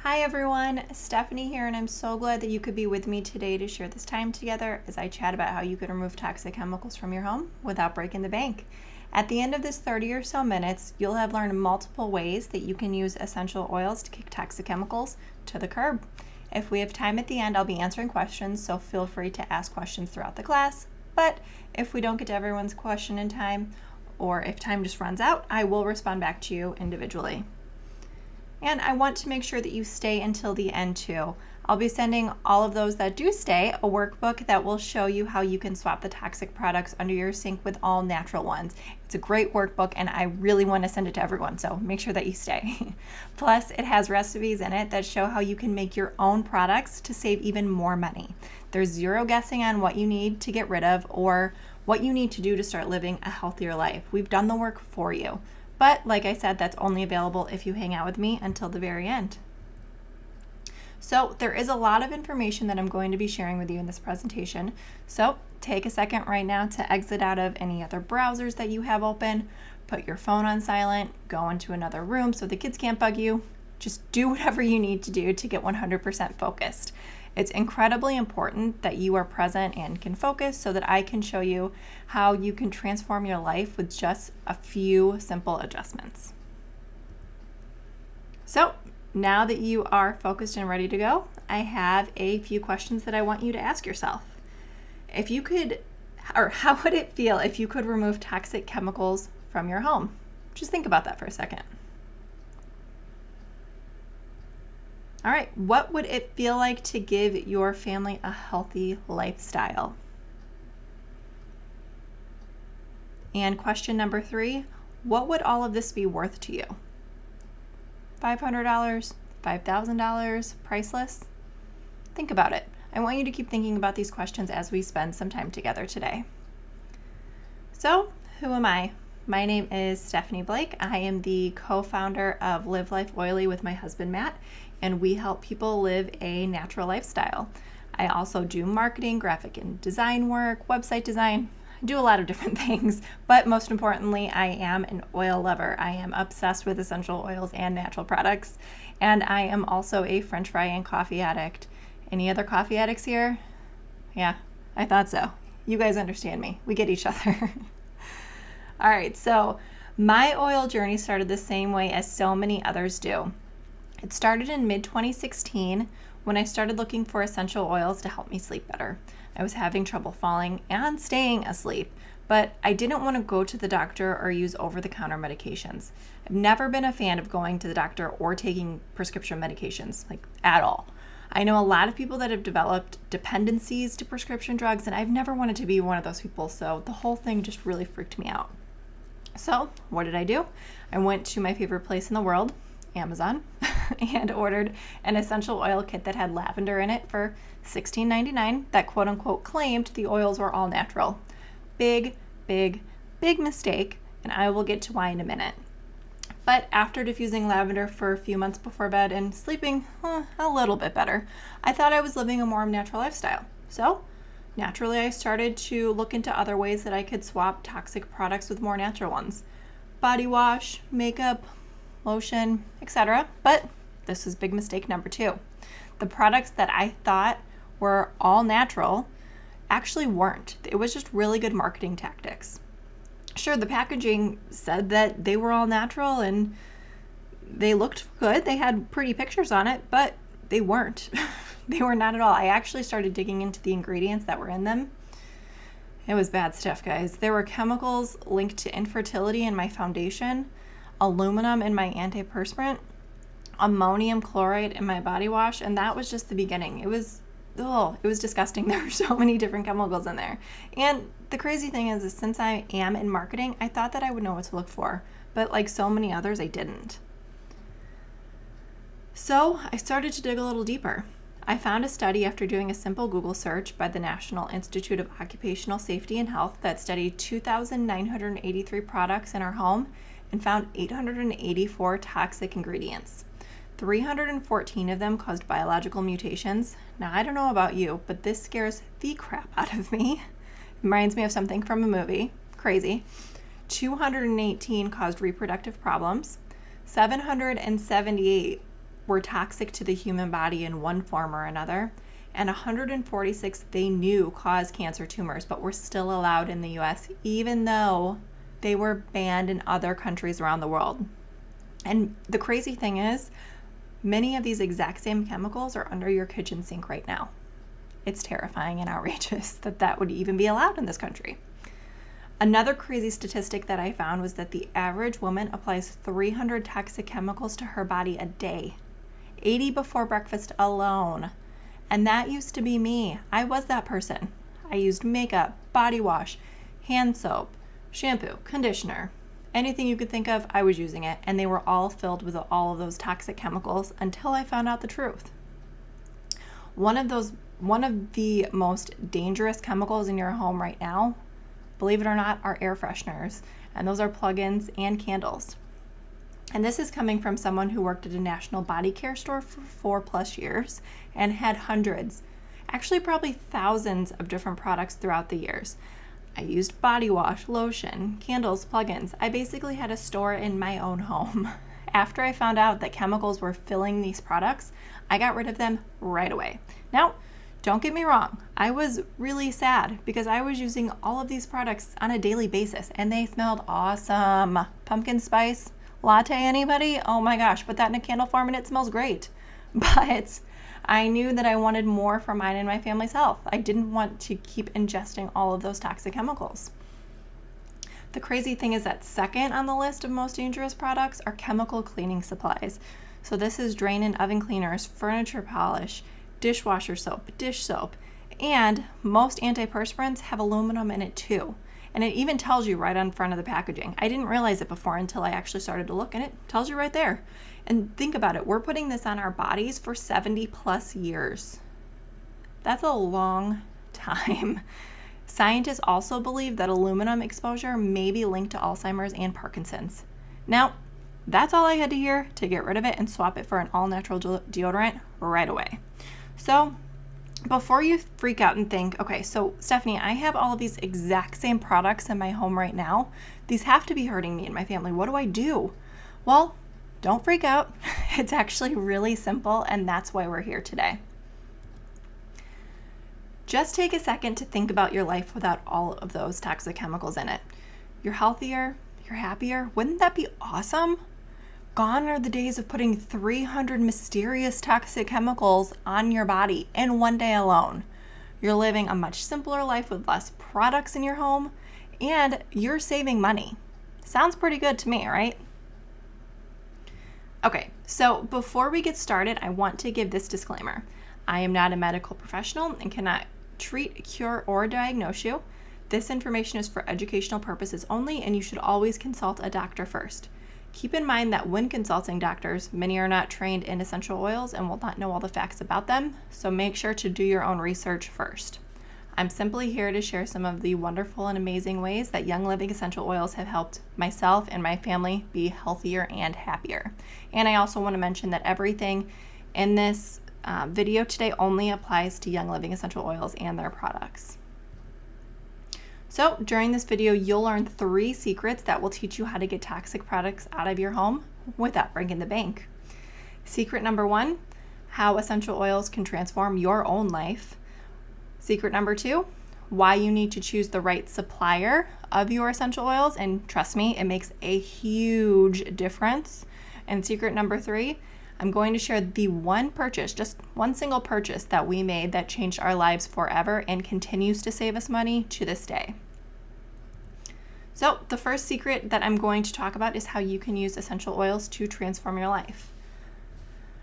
Hi everyone, Stephanie here, and I'm so glad that you could be with me today to share this time together as I chat about how you can remove toxic chemicals from your home without breaking the bank. At the end of this 30 or so minutes, you'll have learned multiple ways that you can use essential oils to kick toxic chemicals to the curb. If we have time at the end, I'll be answering questions, so feel free to ask questions throughout the class. But if we don't get to everyone's question in time, or if time just runs out, I will respond back to you individually. And I want to make sure that you stay until the end too. I'll be sending all of those that do stay a workbook that will show you how you can swap the toxic products under your sink with all natural ones. It's a great workbook and I really want to send it to everyone, so make sure that you stay. Plus, it has recipes in it that show how you can make your own products to save even more money. There's zero guessing on what you need to get rid of or what you need to do to start living a healthier life. We've done the work for you. But like I said, that's only available if you hang out with me until the very end. So there is a lot of information that I'm going to be sharing with you in this presentation. So take a second right now to exit out of any other browsers that you have open, put your phone on silent, go into another room so the kids can't bug you. Just do whatever you need to do to get 100% focused. It's incredibly important that you are present and can focus so that I can show you how you can transform your life with just a few simple adjustments. So now that you are focused and ready to go, I have a few questions that I want you to ask yourself. If you could, or how would it feel if you could remove toxic chemicals from your home? Just think about that for a second. All right, what would it feel like to give your family a healthy lifestyle? And question number 3, what would all of this be worth to you? $500, $5,000, priceless? Think about it. I want you to keep thinking about these questions as we spend some time together today. So, who am I? My name is Stephanie Blake. I am the co-founder of Live Life Oily with my husband Matt, and we help people live a natural lifestyle. I also do marketing, graphic and design work, website design. I do a lot of different things, but most importantly, I am an oil lover. I am obsessed with essential oils and natural products, and I am also a French fry and coffee addict. Any other coffee addicts here? Yeah, I thought so. You guys understand me. We get each other. All right, so my oil journey started the same way as so many others do. It started in mid-2016 when I started looking for essential oils to help me sleep better. I was having trouble falling and staying asleep, but I didn't want to go to the doctor or use over-the-counter medications. I've never been a fan of going to the doctor or taking prescription medications, like at all. I know a lot of people that have developed dependencies to prescription drugs, and I've never wanted to be one of those people, so the whole thing just really freaked me out. So what did I do? I went to my favorite place in the world, Amazon, and ordered an essential oil kit that had lavender in it for $16.99 that quote unquote claimed the oils were all natural. Big mistake, and I will get to why in a minute. But after diffusing lavender for a few months before bed and sleeping a little bit better, I thought I was living a more natural lifestyle. So naturally, I started to look into other ways that I could swap toxic products with more natural ones. Body wash, makeup, lotion, etc. But this is big mistake number 2. The products that I thought were all natural actually weren't. It was just really good marketing tactics. Sure, the packaging said that they were all natural and they looked good. They had pretty pictures on it, but they weren't. They were not at all. I actually started digging into the ingredients that were in them. It was bad stuff, guys. There were chemicals linked to infertility in my foundation, aluminum in my antiperspirant, ammonium chloride in my body wash, and that was just the beginning. It was disgusting. There were so many different chemicals in there. And the crazy thing is since I am in marketing, I thought that I would know what to look for, but like so many others, I didn't. So I started to dig a little deeper. I found a study after doing a simple Google search by the National Institute of Occupational Safety and Health that studied 2,983 products in our home and found 884 toxic ingredients. 314 of them caused biological mutations. Now, I don't know about you, but this scares the crap out of me. It reminds me of something from a movie. Crazy. 218 caused reproductive problems. 778 were toxic to the human body in one form or another, and 146 they knew caused cancer tumors, but were still allowed in the US, even though they were banned in other countries around the world. And the crazy thing is, many of these exact same chemicals are under your kitchen sink right now. It's terrifying and outrageous that that would even be allowed in this country. Another crazy statistic that I found was that the average woman applies 300 toxic chemicals to her body a day, 80 before breakfast alone. And that used to be me. I was that person. I used makeup, body wash, hand soap, shampoo, conditioner, anything you could think of, I was using it, and they were all filled with all of those toxic chemicals until I found out the truth. One of the most dangerous chemicals in your home right now, believe it or not, are air fresheners, and those are plug-ins and candles. And this is coming from someone who worked at a national body care store for 4+ years and had hundreds, actually probably thousands of different products throughout the years. I used body wash, lotion, candles, plugins. I basically had a store in my own home. After I found out that chemicals were filling these products, I got rid of them right away. Now, don't get me wrong, I was really sad because I was using all of these products on a daily basis and they smelled awesome. Pumpkin spice latte, anybody? Oh my gosh, put that in a candle form and it smells great. But I knew that I wanted more for mine and my family's health. I didn't want to keep ingesting all of those toxic chemicals. The crazy thing is that second on the list of most dangerous products are chemical cleaning supplies. So this is drain and oven cleaners, furniture polish, dishwasher soap, dish soap, and most antiperspirants have aluminum in it too. And it even tells you right on front of the packaging. I didn't realize it before until I actually started to look, and it tells you right there. And think about it, we're putting this on our bodies for 70+ years. That's a long time. Scientists also believe that aluminum exposure may be linked to Alzheimer's and Parkinson's. Now, that's all I had to hear to get rid of it and swap it for an all-natural deodorant right away. So, before you freak out and think, okay, so Stephanie, I have all of these exact same products in my home right now. These have to be hurting me and my family. What do I do? Well, don't freak out. It's actually really simple, and that's why we're here today. Just take a second to think about your life without all of those toxic chemicals in it. You're healthier, you're happier. Wouldn't that be awesome? Gone are the days of putting 300 mysterious toxic chemicals on your body in one day alone. You're living a much simpler life with less products in your home, and you're saving money. Sounds pretty good to me, right? Okay, so before we get started, I want to give this disclaimer. I am not a medical professional and cannot treat, cure, or diagnose you. This information is for educational purposes only, and you should always consult a doctor first. Keep in mind that when consulting doctors, many are not trained in essential oils and will not know all the facts about them, so make sure to do your own research first. I'm simply here to share some of the wonderful and amazing ways that Young Living essential oils have helped myself and my family be healthier and happier. And I also want to mention that everything in this video today only applies to Young Living essential oils and their products. So during this video, you'll learn 3 secrets that will teach you how to get toxic products out of your home without breaking the bank. Secret number 1, how essential oils can transform your own life. Secret number 2, why you need to choose the right supplier of your essential oils. And trust me, it makes a huge difference. And secret number 3, I'm going to share the one purchase, just one single purchase that we made that changed our lives forever and continues to save us money to this day. So the first secret that I'm going to talk about is how you can use essential oils to transform your life.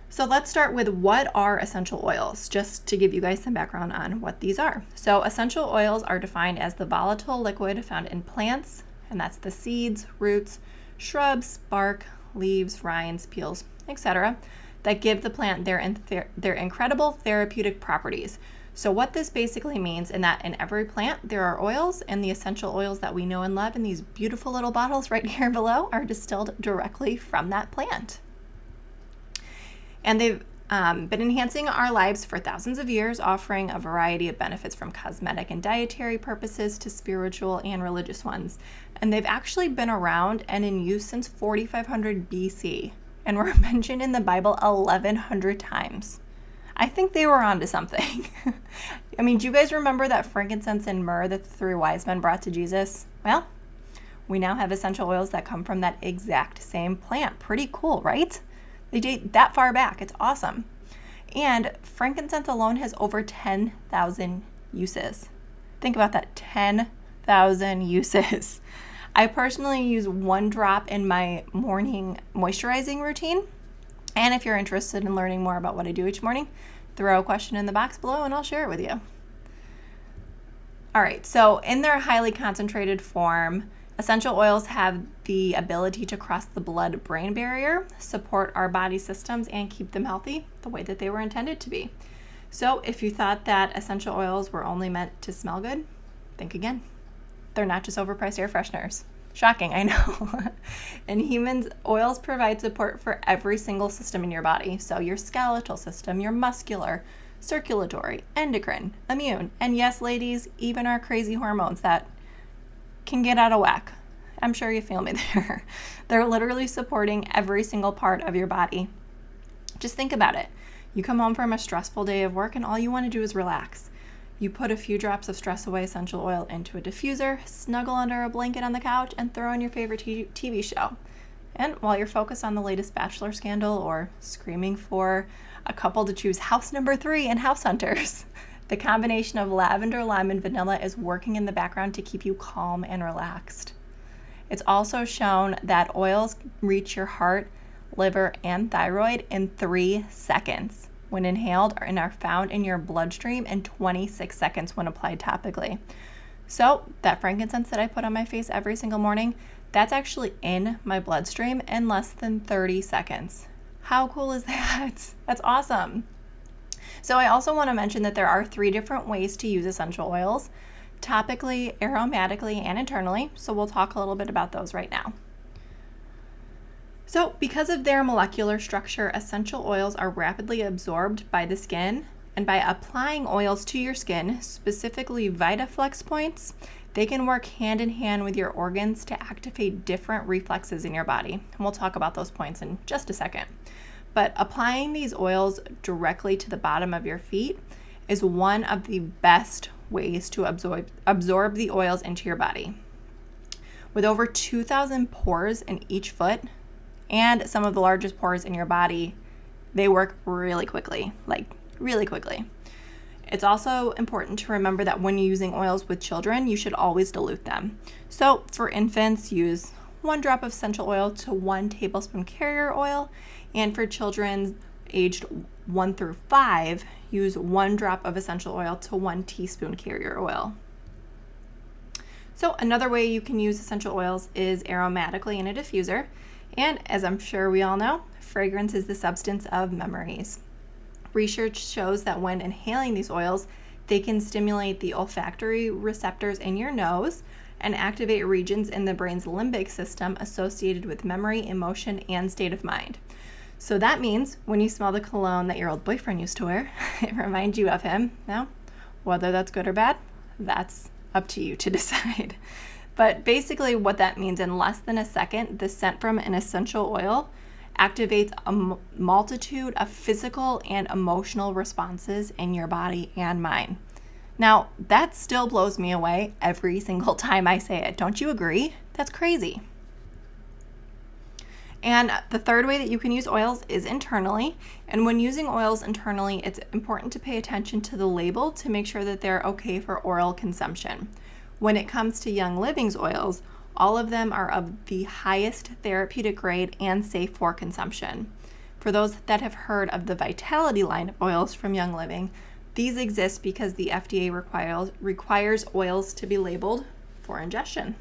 So let's start with what are essential oils, just to give you guys some background on what these are. So essential oils are defined as the volatile liquid found in plants, and that's the seeds, roots, shrubs, bark, leaves, rinds, peels, etc., that give the plant their incredible therapeutic properties. So what this basically means is that in every plant there are oils, and the essential oils that we know and love in these beautiful little bottles right here below are distilled directly from that plant. And they've been enhancing our lives for thousands of years, offering a variety of benefits from cosmetic and dietary purposes to spiritual and religious ones. And they've actually been around and in use since 4500 BC. and were mentioned in the Bible 1,100 times. I think they were onto something. I mean, do you guys remember that frankincense and myrrh that the 3 wise men brought to Jesus? Well, we now have essential oils that come from that exact same plant. Pretty cool, right? They date that far back. It's awesome. And frankincense alone has over 10,000 uses. Think about that, 10,000 uses. I personally use 1 drop in my morning moisturizing routine. And if you're interested in learning more about what I do each morning, throw a question in the box below and I'll share it with you. All right, so in their highly concentrated form, essential oils have the ability to cross the blood-brain barrier, support our body systems, and keep them healthy the way that they were intended to be. So if you thought that essential oils were only meant to smell good, think again. They're not just overpriced air fresheners. Shocking, I know. In humans, oils provide support for every single system in your body. So your skeletal system, your muscular, circulatory, endocrine, immune, and yes, ladies, even our crazy hormones that can get out of whack. I'm sure you feel me there. They're literally supporting every single part of your body. Just think about it. You come home from a stressful day of work and all you want to do is relax. You put a few drops of Stress Away essential oil into a diffuser, snuggle under a blanket on the couch, and throw on your favorite TV show. And while you're focused on the latest Bachelor scandal or screaming for a couple to choose house number 3 in House Hunters, the combination of lavender, lime, and vanilla is working in the background to keep you calm and relaxed. It's also shown that oils reach your heart, liver, and thyroid in 3 seconds when inhaled and are found in your bloodstream in 26 seconds when applied topically. So that frankincense that I put on my face every single morning, that's actually in my bloodstream in less than 30 seconds. How cool is that? That's awesome. So I also want to mention that there are 3 different ways to use essential oils: topically, aromatically, and internally. So we'll talk a little bit about those right now. So because of their molecular structure, essential oils are rapidly absorbed by the skin, and by applying oils to your skin, specifically VitaFlex points, they can work hand in hand with your organs to activate different reflexes in your body. And we'll talk about those points in just a second. But applying these oils directly to the bottom of your feet is one of the best ways to absorb the oils into your body. With over 2,000 pores in each foot, and some of the largest pores in your body, they work really quickly, like really quickly. It's also important to remember that when you're using oils with children, you should always dilute them. So for infants, use 1 drop of essential oil to 1 tablespoon carrier oil, and for children aged 1 through 5, use 1 drop of essential oil to 1 teaspoon carrier oil. So another way you can use essential oils is aromatically in a diffuser. And as I'm sure we all know, fragrance is the substance of memories. Research shows that when inhaling these oils, they can stimulate the olfactory receptors in your nose and activate regions in the brain's limbic system associated with memory, emotion, and state of mind. So that means when you smell the cologne that your old boyfriend used to wear, it reminds you of him. Now, whether that's good or bad, that's up to you to decide. But basically what that means, in less than a second, the scent from an essential oil activates a multitude of physical and emotional responses in your body and mind. Now, that still blows me away every single time I say it. Don't you agree? That's crazy. And the third way that you can use oils is internally. And when using oils internally, it's important to pay attention to the label to make sure that they're okay for oral consumption. When it comes to Young Living's oils, all of them are of the highest therapeutic grade and safe for consumption. For those that have heard of the Vitality line of oils from Young Living, these exist because the FDA requires oils to be labeled for ingestion.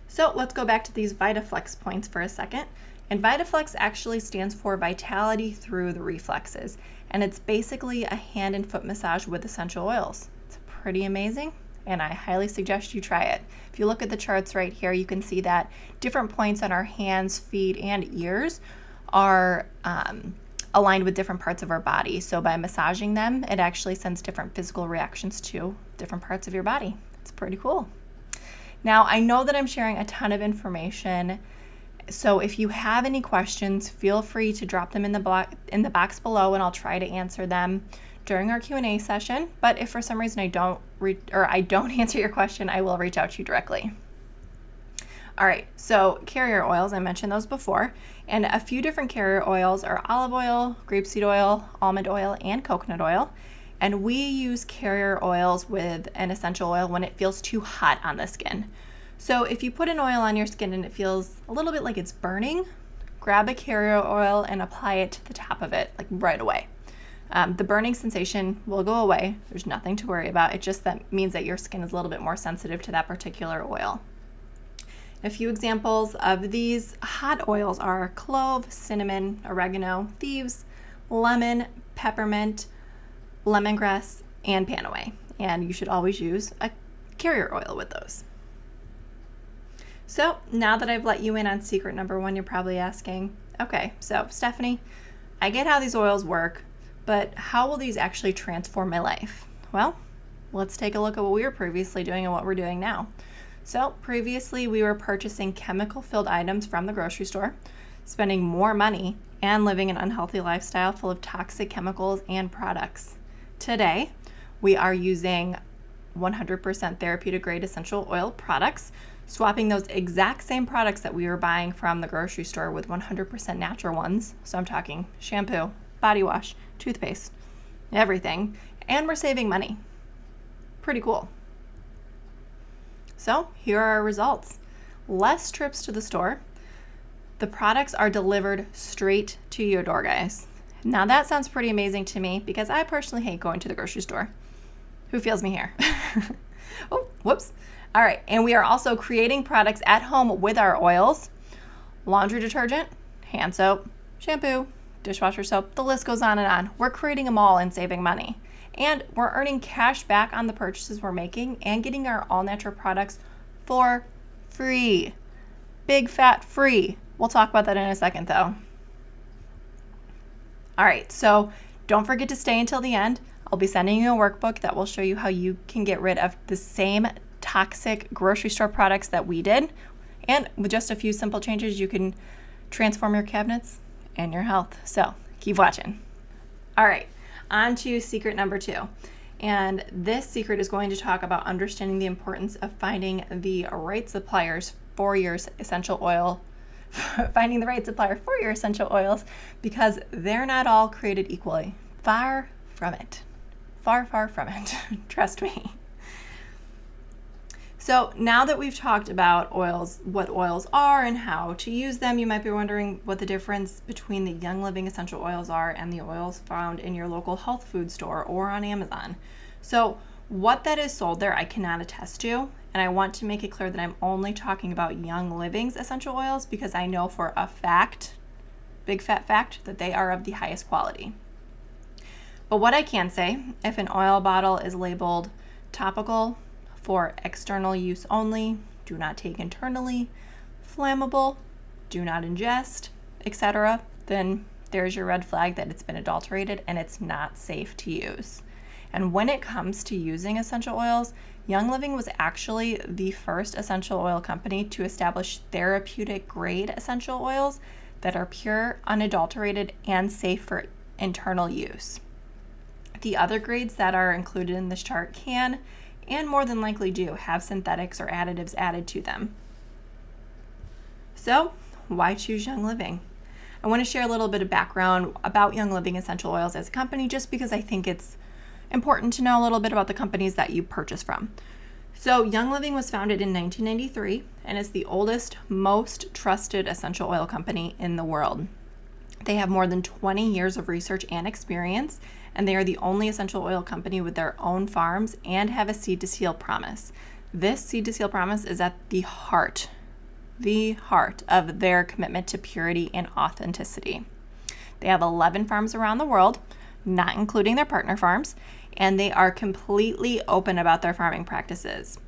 So let's go back to these VitaFlex points for a second. And VitaFlex actually stands for Vitality Through the Reflexes, and it's basically a hand and foot massage with essential oils. It's pretty amazing, and I highly suggest you try it. If you look at the charts right here, you can see that different points on our hands, feet, and ears are aligned with different parts of our body. So by massaging them, it actually sends different physical reactions to different parts of your body. It's pretty cool. Now, I know that I'm sharing a ton of information So if you have any questions, feel free to drop them in the box below, and I'll try to answer them during our Q&A session. But if for some reason I don't answer your question, I will reach out to you directly. All right, so carrier oils, I mentioned those before, and a few different carrier oils are olive oil, grapeseed oil, almond oil, and coconut oil. And we use carrier oils with an essential oil when it feels too hot on the skin. So if you put an oil on your skin and it feels a little bit like it's burning, grab a carrier oil and apply it to the top of it, like right away. The burning sensation will go away. There's nothing to worry about. It just means that your skin is a little bit more sensitive to that particular oil. A few examples of these hot oils are clove, cinnamon, oregano, thieves, lemon, peppermint, lemongrass, and panaway. And you should always use a carrier oil with those. So now that I've let you in on secret number one, you're probably asking, okay, so Stephanie, I get how these oils work, but how will these actually transform my life? Well, let's take a look at what we were previously doing and what we're doing now. So previously we were purchasing chemical-filled items from the grocery store, spending more money, and living an unhealthy lifestyle full of toxic chemicals and products. Today, we are using 100% therapeutic grade essential oil products, swapping those exact same products that we were buying from the grocery store with 100% natural ones. So I'm talking shampoo, body wash, toothpaste, everything, and we're saving money. Pretty cool. So here are our results. Less trips to the store. The products are delivered straight to your door, guys. Now that sounds pretty amazing to me because I personally hate going to the grocery store. Who feels me here? Oh, whoops. All right, and we are also creating products at home with our oils, laundry detergent, hand soap, shampoo, dishwasher soap, the list goes on and on. We're creating them all and saving money. And we're earning cash back on the purchases we're making and getting our all-natural products for free. Big fat free. We'll talk about that in a second though. All right, so don't forget to stay until the end. I'll be sending you a workbook that will show you how you can get rid of the same toxic grocery store products that we did. And with just a few simple changes, you can transform your cabinets and your health. So keep watching. All right, on to secret number two. And this secret is going to talk about understanding the importance of finding the right suppliers for your essential oil, finding the right supplier for your essential oils, because they're not all created equally. Far from it. Far, far from it. Trust me. So now that we've talked about oils, what oils are and how to use them, you might be wondering what the difference between the Young Living essential oils are and the oils found in your local health food store or on Amazon. So what that is sold there, I cannot attest to, and I want to make it clear that I'm only talking about Young Living's essential oils because I know for a fact, big fat fact, that they are of the highest quality. But what I can say, if an oil bottle is labeled topical, for external use only, do not take internally, flammable, do not ingest, etc., then there's your red flag that it's been adulterated and it's not safe to use. And when it comes to using essential oils, Young Living was actually the first essential oil company to establish therapeutic grade essential oils that are pure, unadulterated, and safe for internal use. The other grades that are included in this chart can, and more than likely do, have synthetics or additives added to them. So, why choose Young Living? I want to share a little bit of background about Young Living Essential Oils as a company, just because I think it's important to know a little bit about the companies that you purchase from. So, Young Living was founded in 1993 and is the oldest, most trusted essential oil company in the world. They have more than 20 years of research and experience, and they are the only essential oil company with their own farms and have a seed to seal promise. This seed to seal promise is at the heart of their commitment to purity and authenticity. They have 11 farms around the world, not including their partner farms, and they are completely open about their farming practices.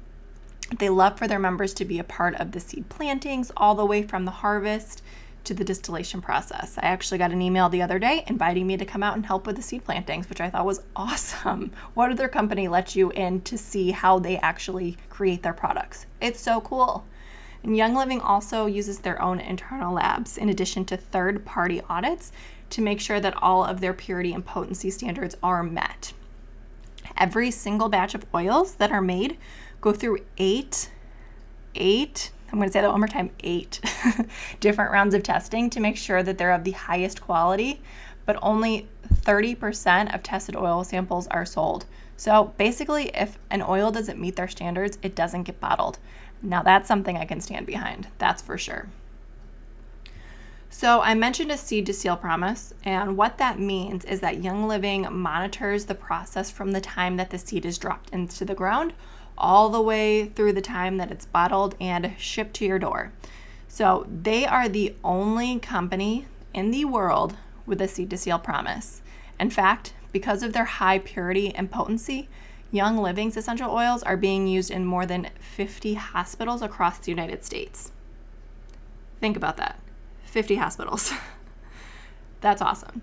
They love for their members to be a part of the seed plantings all the way from the harvest to the distillation process. I actually got an email the other day inviting me to come out and help with the seed plantings, which I thought was awesome. What other company lets you in to see how they actually create their products? It's so cool. And Young Living also uses their own internal labs in addition to third-party audits to make sure that all of their purity and potency standards are met. Every single batch of oils that are made go through eight, I'm going to say that one more time, 8 different rounds of testing to make sure that they're of the highest quality, but only 30% of tested oil samples are sold. So basically, if an oil doesn't meet their standards, it doesn't get bottled. Now that's something I can stand behind, that's for sure. So I mentioned a seed to seal promise, and what that means is that Young Living monitors the process from the time that the seed is dropped into the ground all the way through the time that it's bottled and shipped to your door. So they are the only company in the world with a seed to seal promise. In fact, because of their high purity and potency, Young Living's essential oils are being used in more than 50 hospitals across the United States. Think about that, 50 hospitals. That's awesome.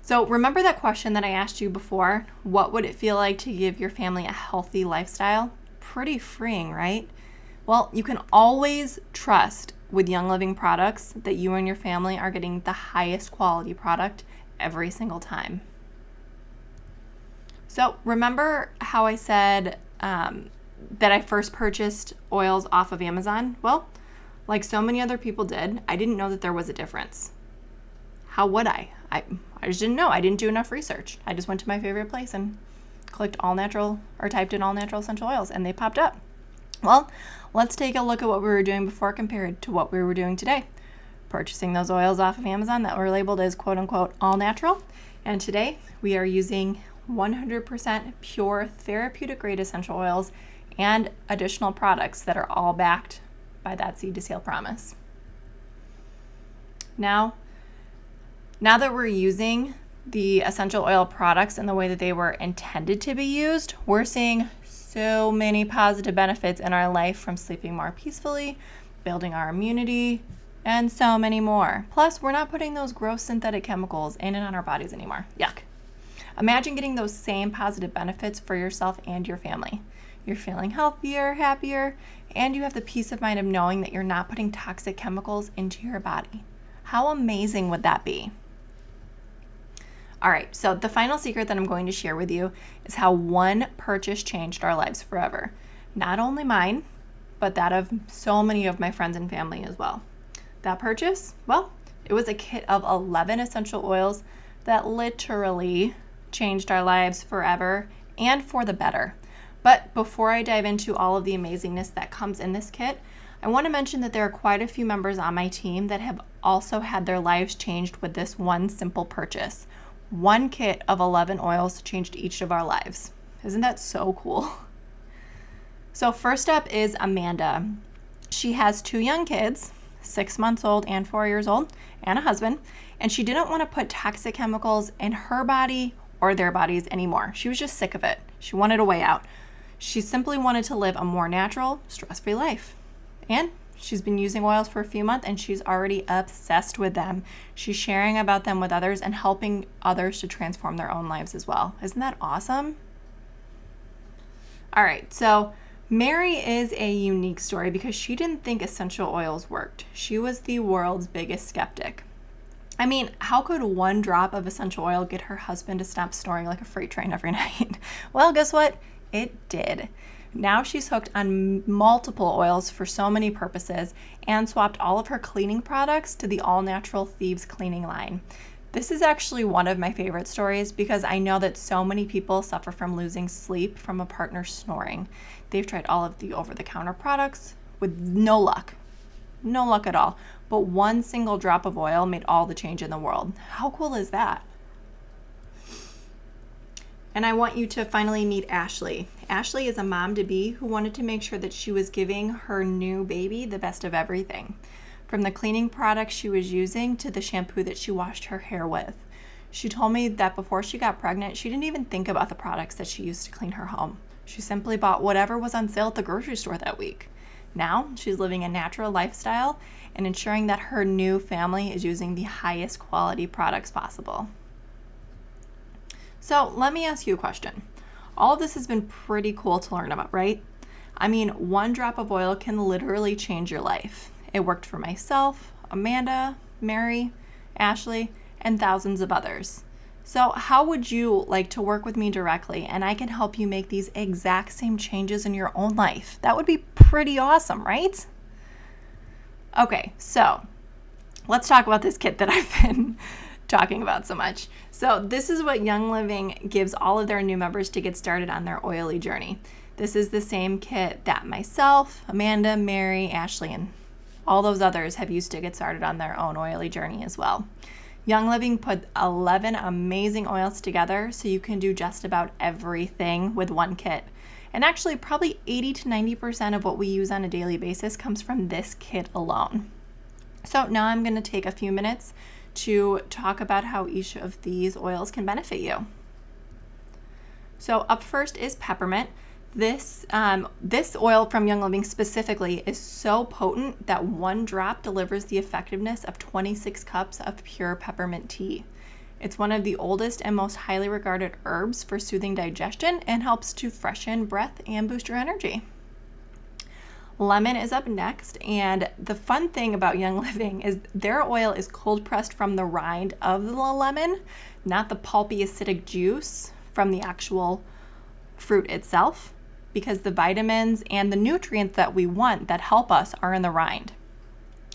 So remember that question that I asked you before? What would it feel like to give your family a healthy lifestyle? Pretty freeing, right? Well, you can always trust with Young Living products that you and your family are getting the highest quality product every single time. So remember how I said that I first purchased oils off of Amazon? Well, like so many other people did, I didn't know that there was a difference. How would I? I just didn't know. I didn't do enough research. I just went to my favorite place and clicked all natural or typed in all natural essential oils and they popped up. Well, let's take a look at what we were doing before compared to what we were doing today. Purchasing those oils off of Amazon that were labeled as quote unquote all natural. And today we are using 100% pure therapeutic grade essential oils and additional products that are all backed by that seed to seal promise. Now that we're using the essential oil products in the way that they were intended to be used, we're seeing so many positive benefits in our life, from sleeping more peacefully, building our immunity, and so many more. Plus, we're not putting those gross synthetic chemicals in and on our bodies anymore. Yuck. Imagine getting those same positive benefits for yourself and your family. You're feeling healthier, happier, and you have the peace of mind of knowing that you're not putting toxic chemicals into your body. How amazing would that be? All right, so the final secret that I'm going to share with you is how one purchase changed our lives forever. Not only mine, but that of so many of my friends and family as well. That purchase, well, it was a kit of 11 essential oils that literally changed our lives forever and for the better. But before I dive into all of the amazingness that comes in this kit, I want to mention that there are quite a few members on my team that have also had their lives changed with this one simple purchase. One kit of 11 oils changed each of our lives. Isn't that so cool? So first up is Amanda. She has 2 young kids, 6 months old and 4 years old, and a husband, and she didn't want to put toxic chemicals in her body or their bodies anymore. She was just sick of it. She wanted a way out. She simply wanted to live a more natural, stress-free life. And she's been using oils for a few months and she's already obsessed with them. She's sharing about them with others and helping others to transform their own lives as well. Isn't that awesome? All right, so Mary is a unique story because she didn't think essential oils worked. She was the world's biggest skeptic. I mean, how could one drop of essential oil get her husband to stop snoring like a freight train every night? Well, guess what? It did. Now she's hooked on multiple oils for so many purposes and swapped all of her cleaning products to the all-natural Thieves cleaning line. This is actually one of my favorite stories because I know that so many people suffer from losing sleep from a partner snoring. They've tried all of the over-the-counter products with no luck at all. But one single drop of oil made all the change in the world. How cool is that? And I want you to finally meet Ashley. Ashley is a mom-to-be who wanted to make sure that she was giving her new baby the best of everything. From the cleaning products she was using to the shampoo that she washed her hair with. She told me that before she got pregnant, she didn't even think about the products that she used to clean her home. She simply bought whatever was on sale at the grocery store that week. Now, she's living a natural lifestyle and ensuring that her new family is using the highest quality products possible. So let me ask you a question. All of this has been pretty cool to learn about, right? I mean, one drop of oil can literally change your life. It worked for myself, Amanda, Mary, Ashley, and thousands of others. So how would you like to work with me directly and I can help you make these exact same changes in your own life? That would be pretty awesome, right? Okay, so let's talk about this kit that I've been talking about so much. So this is what Young Living gives all of their new members to get started on their oily journey. This is the same kit that myself, Amanda, Mary, Ashley, and all those others have used to get started on their own oily journey as well. Young Living put 11 amazing oils together so you can do just about everything with one kit. And actually, probably 80 to 90% of what we use on a daily basis comes from this kit alone. So now I'm going to take a few minutes to talk about how each of these oils can benefit you. So up first is peppermint. This oil from Young Living specifically is so potent that one drop delivers the effectiveness of 26 cups of pure peppermint tea. It's one of the oldest and most highly regarded herbs for soothing digestion and helps to freshen breath and boost your energy. Lemon is up next, and the fun thing about Young Living is their oil is cold pressed from the rind of the lemon, not the pulpy acidic juice from the actual fruit itself, because the vitamins and the nutrients that we want that help us are in the rind.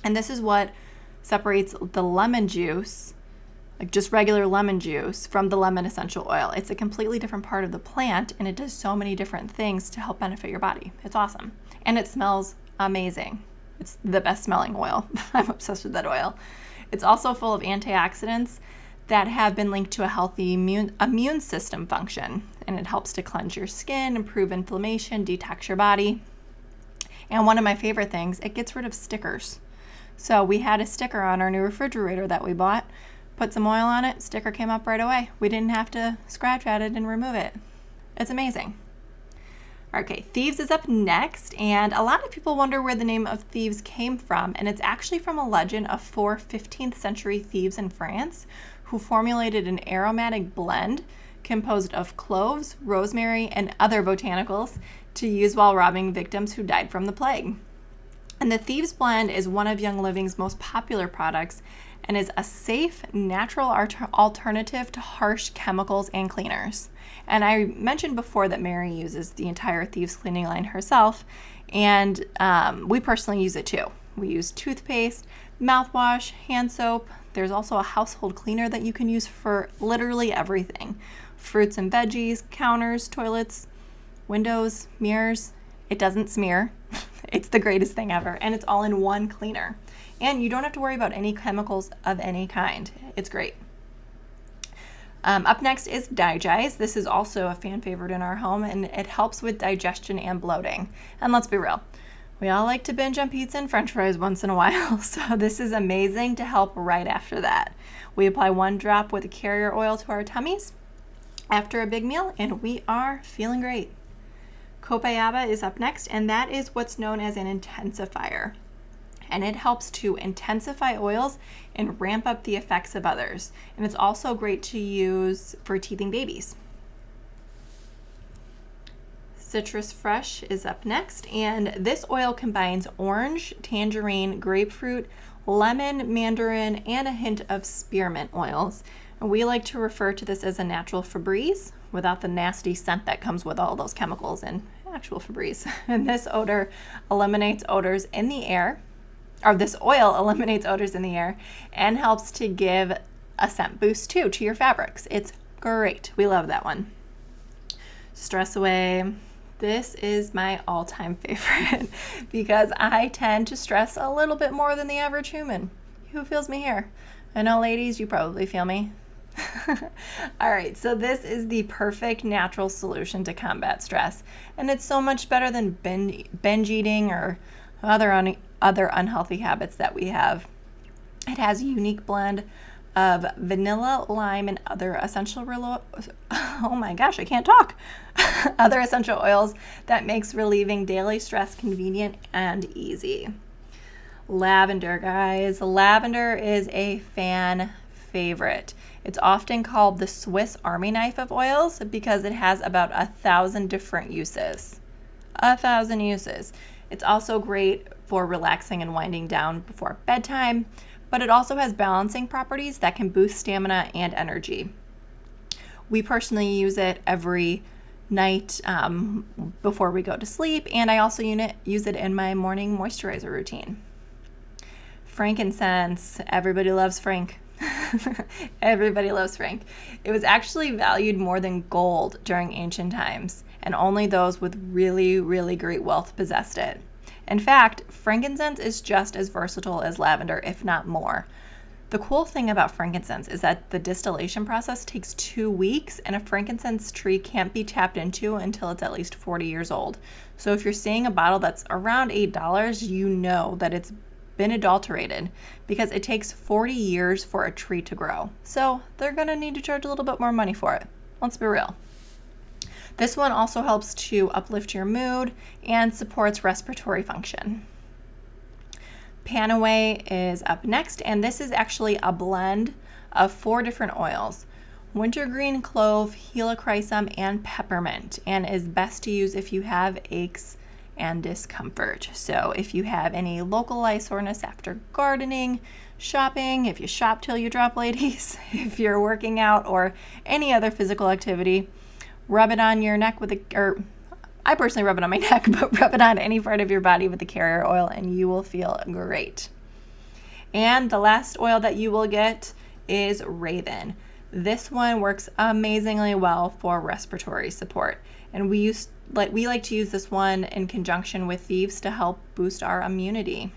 And this is what separates the lemon juice, like just regular lemon juice, from the lemon essential oil. It's a completely different part of the plant, and it does so many different things to help benefit your body. It's awesome. And it smells amazing. It's the best smelling oil. I'm obsessed with that oil. It's also full of antioxidants that have been linked to a healthy immune system function, and it helps to cleanse your skin, improve inflammation, detox your body. And one of my favorite things, it gets rid of stickers. So we had a sticker on our new refrigerator that we bought, put some oil on it, sticker came up right away. We didn't have to scratch at it and remove it. It's amazing. Okay, Thieves is up next, and a lot of people wonder where the name of Thieves came from, and it's actually from a legend of 4 15th century thieves in France who formulated an aromatic blend composed of cloves, rosemary, and other botanicals to use while robbing victims who died from the plague. And the Thieves blend is one of Young Living's most popular products and is a safe, natural alternative to harsh chemicals and cleaners. And I mentioned before that Mary uses the entire Thieves cleaning line herself, and we personally use it too. We use toothpaste, mouthwash, hand soap. There's also a household cleaner that you can use for literally everything. Fruits and veggies, counters, toilets, windows, mirrors. It doesn't smear. It's the greatest thing ever, and it's all in one cleaner. And you don't have to worry about any chemicals of any kind. It's great. Up next is Digest. This is also a fan favorite in our home, and it helps with digestion and bloating. And let's be real, we all like to binge on pizza and french fries once in a while, so this is amazing to help right after that. We apply one drop with a carrier oil to our tummies after a big meal, and we are feeling great. Copaiba is up next, and that is what's known as an intensifier. And it helps to intensify oils and ramp up the effects of others. And it's also great to use for teething babies. Citrus Fresh is up next, and this oil combines orange, tangerine, grapefruit, lemon, mandarin, and a hint of spearmint oils. And we like to refer to this as a natural Febreze without the nasty scent that comes with all those chemicals in actual Febreze. And this odor eliminates odors in the air. Or this oil eliminates odors in the air and helps to give a scent boost too to your fabrics. It's great. We love that one. Stress Away. This is my all-time favorite because I tend to stress a little bit more than the average human. Who feels me here? I know, ladies, you probably feel me. All right, so this is the perfect natural solution to combat stress, and it's so much better than binge eating or other unhealthy habits that we have. It has a unique blend of vanilla, lime, and other essential other essential oils that makes relieving daily stress convenient and easy. Lavender, guys. Lavender is a fan favorite. It's often called the Swiss Army knife of oils because it has about 1,000 different uses. 1,000 uses. It's also great for relaxing and winding down before bedtime, but it also has balancing properties that can boost stamina and energy. We personally use it every night before we go to sleep, and I also use it in my morning moisturizer routine. Frankincense. Everybody loves frank. Everybody loves frank. It was actually valued more than gold during ancient times, and only those with really, really great wealth possessed it. In fact, frankincense is just as versatile as lavender, if not more. The cool thing about frankincense is that the distillation process takes 2 weeks, and a frankincense tree can't be tapped into until it's at least 40 years old. So if you're seeing a bottle that's around $8, you know that it's been adulterated because it takes 40 years for a tree to grow. So they're going to need to charge a little bit more money for it. Let's be real. This one also helps to uplift your mood and supports respiratory function. Panaway is up next, and this is actually a blend of 4 different oils: wintergreen, clove, helichrysum, and peppermint, and is best to use if you have aches and discomfort. So if you have any localized soreness after gardening, shopping, if you shop till you drop, ladies, if you're working out or any other physical activity, rub it on your neck I personally rub it on my neck, but rub it on any part of your body with the carrier oil and you will feel great. And the last oil that you will get is Raven. This one works amazingly well for respiratory support, and we like to use this one in conjunction with thieves to help boost our immunity.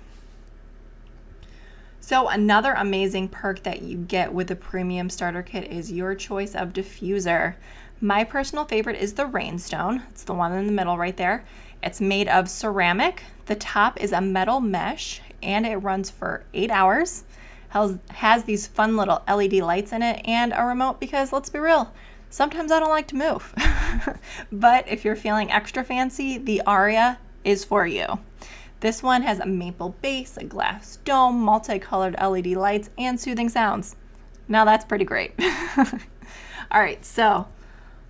So another amazing perk that you get with the premium starter kit is your choice of diffuser. My personal favorite is the Rainstone. It's the one in the middle right there. It's made of ceramic. The top is a metal mesh, and it runs for 8 hours. Has these fun little LED lights in it and a remote because, let's be real, sometimes I don't like to move. But if you're feeling extra fancy, the Aria is for you. This one has a maple base, a glass dome, multicolored LED lights, and soothing sounds. Now that's pretty great. All right, so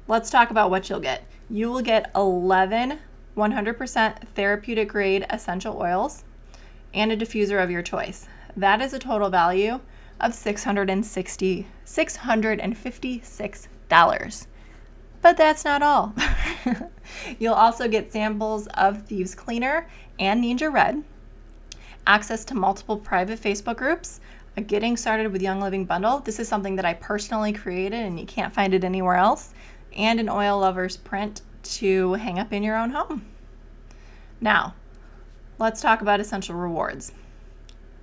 let's talk about what you'll get. You will get 11 100% therapeutic grade essential oils and a diffuser of your choice. That is a total value of $656. But that's not all. You'll also get samples of Thieves Cleaner and Ninja Red, access to multiple private Facebook groups, a Getting Started with Young Living bundle. This is something that I personally created and you can't find it anywhere else, and an oil lover's print to hang up in your own home. Now, let's talk about essential rewards.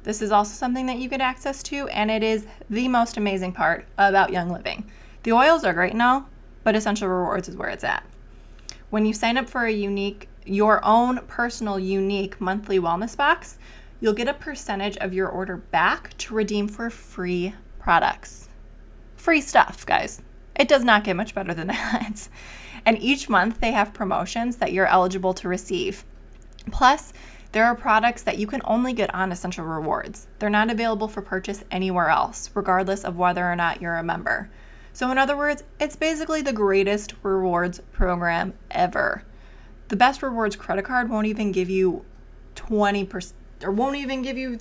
This is also something that you get access to, and it is the most amazing part about Young Living. The oils are great and all, but essential rewards is where it's at. When you sign up for your own personal unique monthly wellness box, you'll get a percentage of your order back to redeem for free products. Free stuff, guys. It does not get much better than that. And each month they have promotions that you're eligible to receive. Plus, there are products that you can only get on Essential Rewards. They're not available for purchase anywhere else, regardless of whether or not you're a member. So in other words, it's basically the greatest rewards program ever. The Best Rewards credit card won't even give you 20%, or won't even give you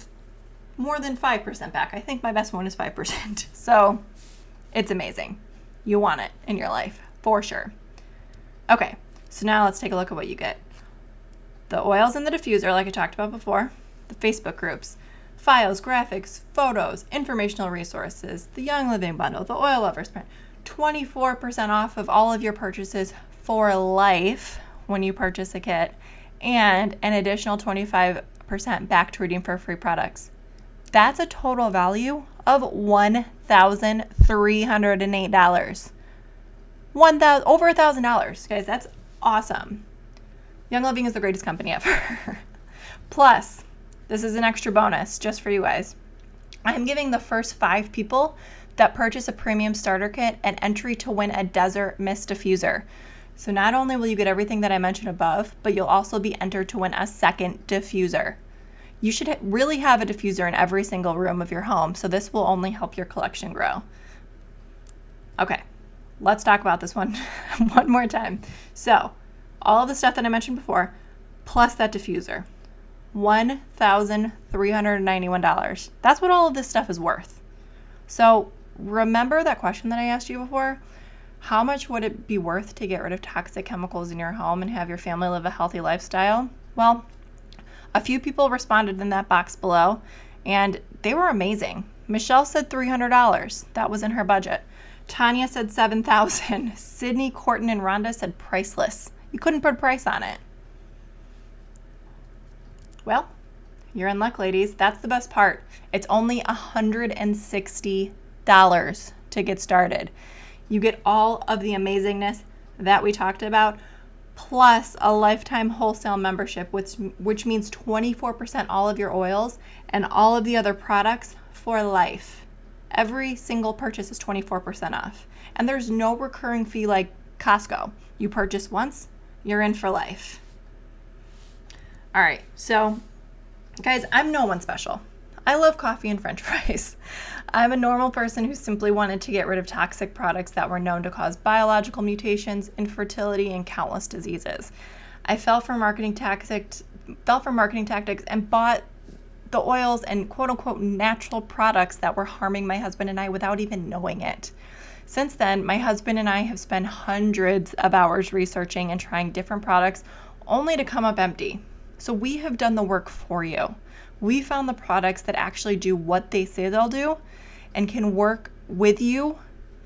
more than 5% back. I think my best one is 5%. So it's amazing. You want it in your life, for sure. Okay, so now let's take a look at what you get. The oils and the diffuser, like I talked about before, the Facebook groups, files, graphics, photos, informational resources, the Young Living bundle, the oil lovers print, 24% off of all of your purchases for life when you purchase a kit, and an additional 25% back to redeem for free products. That's a total value of $1,308. Over $1,000, guys. That's awesome. Young Living is the greatest company ever. Plus, this is an extra bonus just for you guys. I'm giving the first 5 people that purchase a premium starter kit an entry to win a Desert Mist diffuser. So not only will you get everything that I mentioned above, but you'll also be entered to win a second diffuser. You should really have a diffuser in every single room of your home, so this will only help your collection grow. Okay, let's talk about this one one more time. So, all of the stuff that I mentioned before, plus that diffuser. $1,391. That's what all of this stuff is worth. So remember that question that I asked you before? How much would it be worth to get rid of toxic chemicals in your home and have your family live a healthy lifestyle? Well, a few people responded in that box below, and they were amazing. Michelle said $300. That was in her budget. Tanya said $7,000. Sydney, Corton, and Rhonda said priceless. You couldn't put a price on it. Well, you're in luck, ladies. That's the best part. It's only $160 to get started. You get all of the amazingness that we talked about, plus a lifetime wholesale membership, which means 24% all of your oils and all of the other products for life. Every single purchase is 24% off. And there's no recurring fee like Costco. You purchase once, you're in for life. All right, so guys, I'm no one special. I love coffee and French fries. I'm a normal person who simply wanted to get rid of toxic products that were known to cause biological mutations, infertility, and countless diseases. I fell for marketing tactics and bought the oils and quote-unquote natural products that were harming my husband and I without even knowing it. Since then, my husband and I have spent hundreds of hours researching and trying different products only to come up empty. So we have done the work for you. We found the products that actually do what they say they'll do and can work with you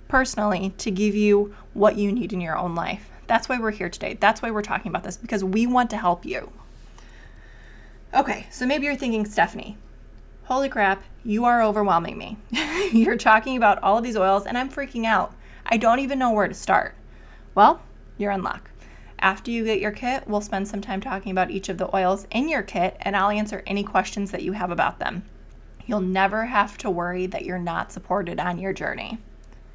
personally to give you what you need in your own life. That's why we're here today. That's why we're talking about this, because we want to help you. Okay, so maybe you're thinking, Stephanie, holy crap, you are overwhelming me. You're talking about all of these oils and I'm freaking out. I don't even know where to start. Well, you're in luck. After you get your kit, we'll spend some time talking about each of the oils in your kit, and I'll answer any questions that you have about them. You'll never have to worry that you're not supported on your journey.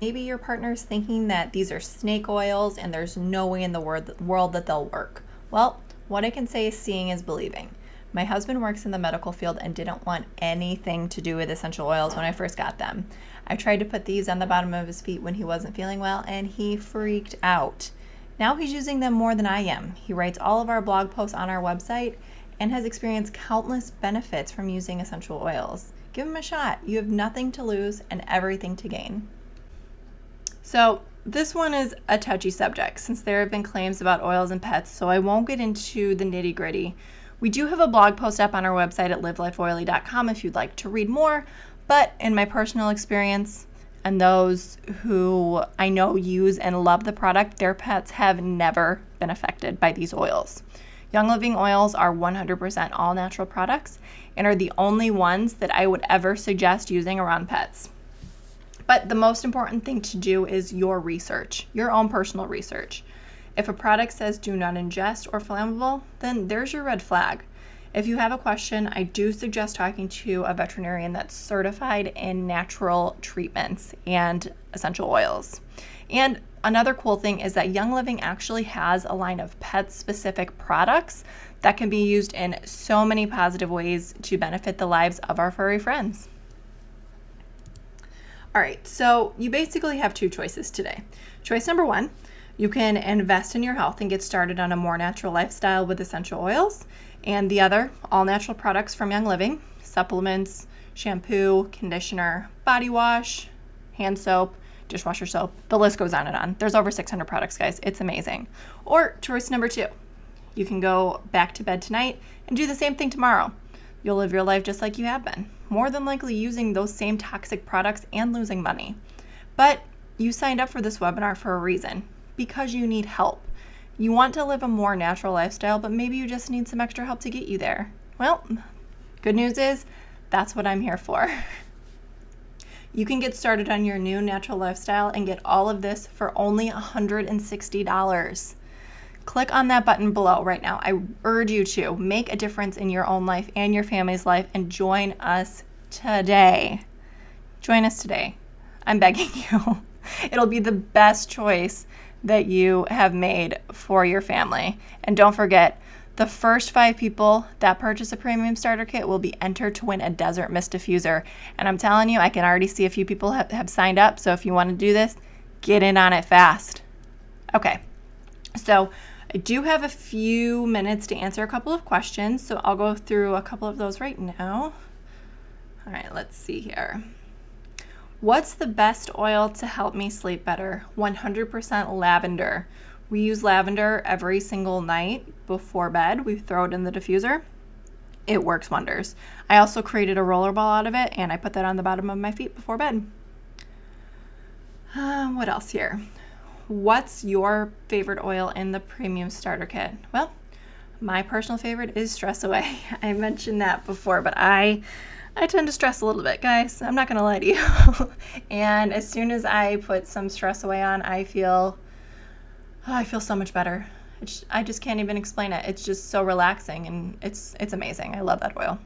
Maybe your partner's thinking that these are snake oils and there's no way in the world that they'll work. Well, what I can say is seeing is believing. My husband works in the medical field and didn't want anything to do with essential oils when I first got them. I tried to put these on the bottom of his feet when he wasn't feeling well, and he freaked out. Now he's using them more than I am. He writes all of our blog posts on our website and has experienced countless benefits from using essential oils. Give him a shot. You have nothing to lose and everything to gain. So this one is a touchy subject since there have been claims about oils and pets, so I won't get into the nitty-gritty. We do have a blog post up on our website at livelifeoily.com if you'd like to read more, but in my personal experience, and those who I know use and love the product, their pets have never been affected by these oils. Young Living oils are 100% all natural products and are the only ones that I would ever suggest using around pets. But the most important thing to do is your research, your own personal research. If a product says do not ingest or flammable, then there's your red flag. If you have a question, I do suggest talking to a veterinarian that's certified in natural treatments and essential oils. And another cool thing is that Young Living actually has a line of pet-specific products that can be used in so many positive ways to benefit the lives of our furry friends. All right, so you basically have two choices today. Choice number one, you can invest in your health and get started on a more natural lifestyle with essential oils. And the other, all natural products from Young Living, supplements, shampoo, conditioner, body wash, hand soap, dishwasher soap, the list goes on and on. There's over 600 products, guys. It's amazing. Or choice number two, you can go back to bed tonight and do the same thing tomorrow. You'll live your life just like you have been, more than likely using those same toxic products and losing money. But you signed up for this webinar for a reason, because you need help. You want to live a more natural lifestyle, but maybe you just need some extra help to get you there. Well, good news is that's what I'm here for. You can get started on your new natural lifestyle and get all of this for only $160. Click on that button below right now. I urge you to make a difference in your own life and your family's life and join us today. Join us today. I'm begging you. It'll be the best choice that you have made for your family. And don't forget, the first 5 people that purchase a premium starter kit will be entered to win a Desert Mist diffuser. And I'm telling you, I can already see a few people have signed up. So if you want to do this, get in on it fast. Okay, so I do have a few minutes to answer a couple of questions, so I'll go through a couple of those right now. All right, let's see here. What's the best oil to help me sleep better? 100% lavender. We use lavender every single night before bed. We throw it in the diffuser. It works wonders. I also created a roller ball out of it, and I put that on the bottom of my feet before bed. What else here? What's your favorite oil in the premium starter kit? Well, my personal favorite is Stress Away. I mentioned that before, but I tend to stress a little bit, guys. I'm not going to lie to you. And as soon as I put some Stress Away on, I feel so much better. I just can't even explain it. It's just so relaxing, and it's amazing. I love that oil.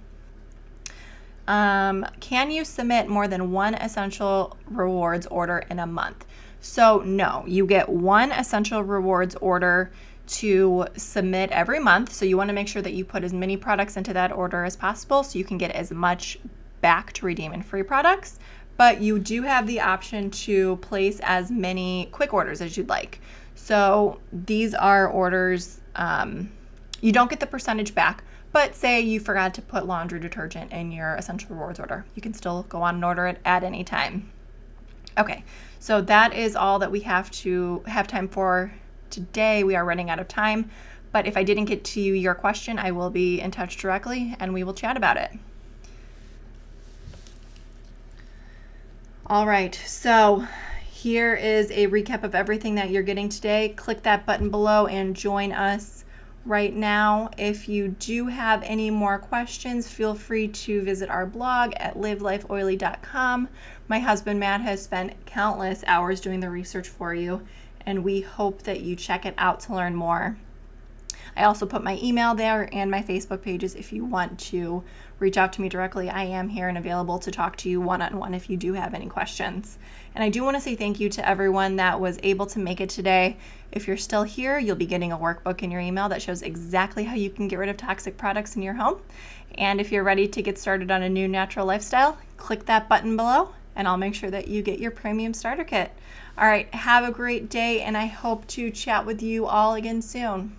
Can you submit more than one Essential Rewards order in a month? So no, you get one Essential Rewards order to submit every month. So you want to make sure that you put as many products into that order as possible so you can get as much back to redeem in free products. But you do have the option to place as many quick orders as you'd like. So these are orders, you don't get the percentage back, but say you forgot to put laundry detergent in your Essential Rewards order. You can still go on and order it at any time. Okay, so that is all that we have time for today. We are running out of time, but if I didn't get to your question, I will be in touch directly and we will chat about it. All right, so here is a recap of everything that you're getting today. Click that button below and join us right now. If you do have any more questions, feel free to visit our blog at livelifeoily.com. My husband Matt has spent countless hours doing the research for you, and we hope that you check it out to learn more. I also put my email there and my Facebook pages if you want to reach out to me directly. I am here and available to talk to you one-on-one if you do have any questions. And I do want to say thank you to everyone that was able to make it today. If you're still here, you'll be getting a workbook in your email that shows exactly how you can get rid of toxic products in your home. And if you're ready to get started on a new natural lifestyle, click that button below and I'll make sure that you get your premium starter kit. All right, have a great day, and I hope to chat with you all again soon.